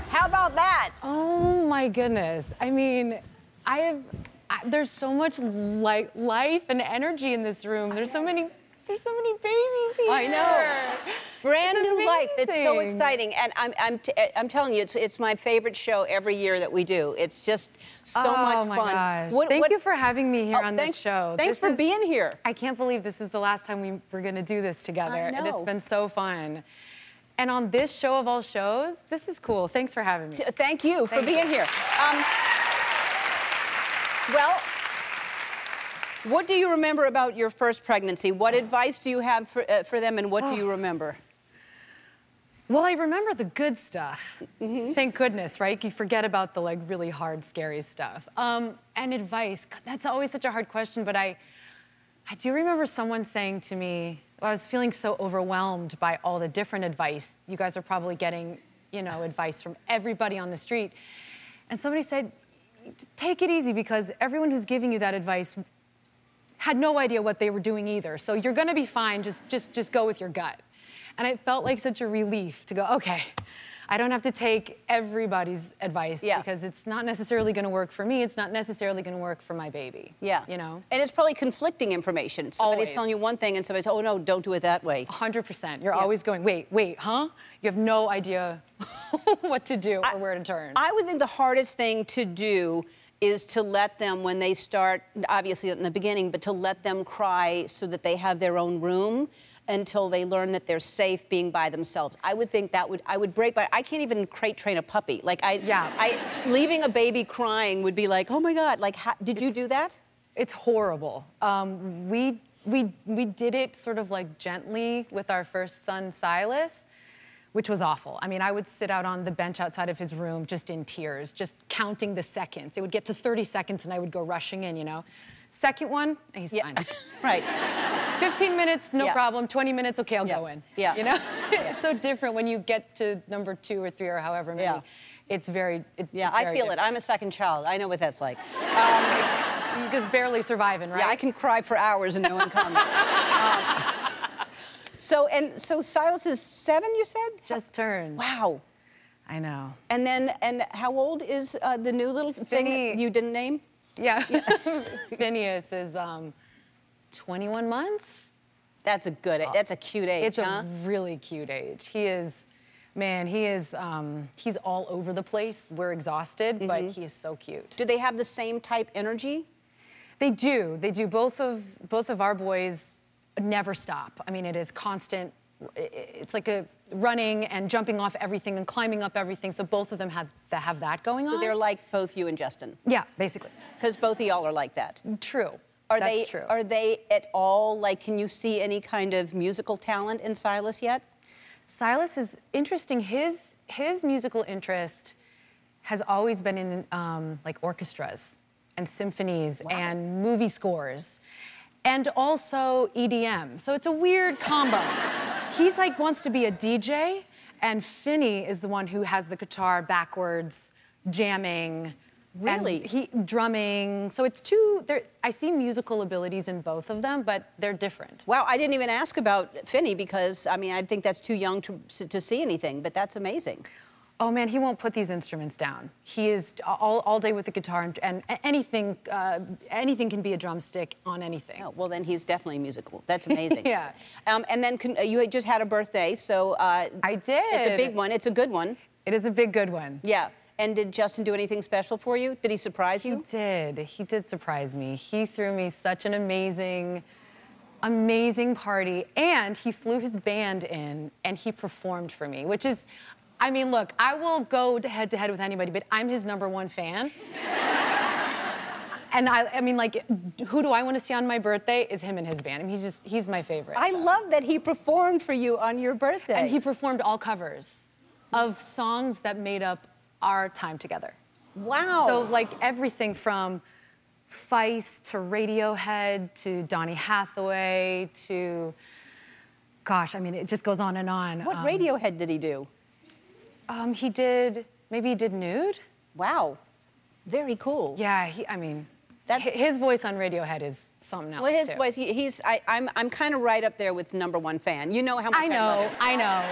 How about that? Oh my goodness. I mean, there's so much life and energy in this room. There's so many babies here. I know. Brand new life. It's so exciting. And I'm telling you, it's my favorite show every year that we do. It's just so much fun. Oh my gosh. Thank you for having me here on this show. Thanks for being here. I can't believe this is the last time we were going to do this together. I know. And it's been so fun. And on this show of all shows, this is cool. Thanks for having me. Thank you for being here. Well, what do you remember about your first pregnancy? What advice do you have for them, and what do you remember? Well, I remember the good stuff. Thank goodness, right? You forget about the really hard, scary stuff. And advice, God, that's always such a hard question, but I do remember someone saying to me, I was feeling so overwhelmed by all the different advice. You guys are probably getting, advice from everybody on the street. And somebody said, take it easy, because everyone who's giving you that advice had no idea what they were doing either. So you're gonna be fine, just go with your gut. And it felt like such a relief to go, okay, I don't have to take everybody's advice because it's not necessarily gonna work for me, it's not necessarily gonna work for my baby. Yeah. And it's probably conflicting information. Somebody's telling you one thing and somebody's, oh no, don't do it that way. 100%. You're always going, wait, huh? You have no idea what to do or where to turn. I would think the hardest thing to do is to let them, when they start, obviously in the beginning, but to let them cry so that they have their own room until they learn that they're safe being by themselves. I would think that I would break I can't even crate train a puppy. Like leaving a baby crying would be like, oh my God, like, did you do that? It's horrible. We did it sort of like gently with our first son, Silas, which was awful. I mean, I would sit out on the bench outside of his room just in tears, just counting the seconds. It would get to 30 seconds and I would go rushing in, Second one, he's fine. Right. 15 minutes, no problem. 20 minutes, okay, I'll go in. Yeah. It's so different when you get to number 2 or 3 or however many. Yeah. It's very, I feel it. I'm a second child. I know what that's like. You're just barely surviving, right? Yeah, I can cry for hours and no one comes. So Silas is 7, you said? Just turned. Wow. I know. And how old is the new little thing that you didn't name? Yeah. Phineas is 21 months. That's a cute age, It's a really cute age. He is, man, he's all over the place. We're exhausted, but he is so cute. Do they have the same type energy? They do. They do. Both of our boys never stop. I mean, it is constant. It's like a running and jumping off everything and climbing up everything. So both of them have that going on. So they're like both you and Justin? Yeah, basically. Because both of y'all are like that? True. That's true. Are they at all, like, can you see any kind of musical talent in Silas yet? Silas is interesting. His musical interest has always been in like orchestras and symphonies and movie scores. And also EDM. So it's a weird combo. He's like wants to be a DJ, and Finney is the one who has the guitar backwards, jamming. Really? And drumming. So it's two, I see musical abilities in both of them, but they're different. Wow, I didn't even ask about Finney because, I mean, I think that's too young to see anything, but that's amazing. Oh man, he won't put these instruments down. He is all day with the guitar, and anything can be a drumstick on anything. Oh, well then he's definitely musical. That's amazing. Yeah. And then you had just had a birthday, so... I did. It's a big one. It's a good one. It is a big, good one. Yeah. And did Justin do anything special for you? Did he surprise you? He did. He did surprise me. He threw me such an amazing party, and he flew his band in, and he performed for me, which is... I mean, look, I will go head-to-head with anybody, but I'm his #1 fan. And I mean, like, who do I want to see on my birthday is him and his band. I mean, he's my favorite. I love that he performed for you on your birthday. And he performed all covers of songs that made up our time together. Wow. So, like, everything from Feist to Radiohead to Donny Hathaway to, gosh, I mean, it just goes on and on. What Radiohead did he do? Maybe he did Nude. Wow, very cool. Yeah, I mean, his voice on Radiohead is something else. Well, his voice, I'm kind of right up there with #1 fan. You know how much I know.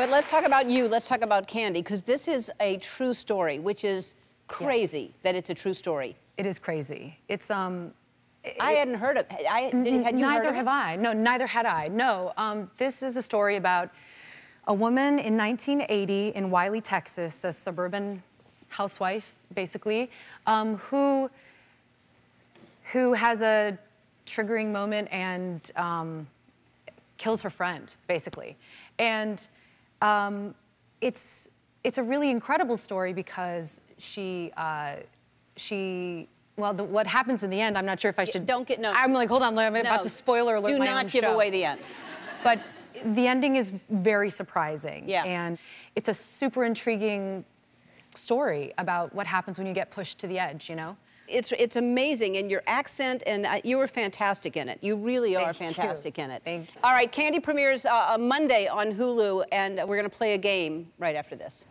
But let's talk about you. Let's talk about Candy, because this is a true story, which is crazy that it's a true story. It is crazy. It's I hadn't heard of. Had you heard of it? Neither have I. No, neither had I. No. This is a story about a woman in 1980 in Wiley, Texas, a suburban housewife, basically, who has a triggering moment and kills her friend, basically. And it's a really incredible story because what happens in the end, I'm not sure if I should... Don't get... No. I'm like, hold on, I'm about to spoiler alert my own show. Do not give away the end. But the ending is very surprising. Yeah. And it's a super intriguing story about what happens when you get pushed to the edge, you know? It's amazing, and your accent, and you were fantastic in it. You really are fantastic in it. Thank you. All right, Candy premieres Monday on Hulu, and we're going to play a game right after this.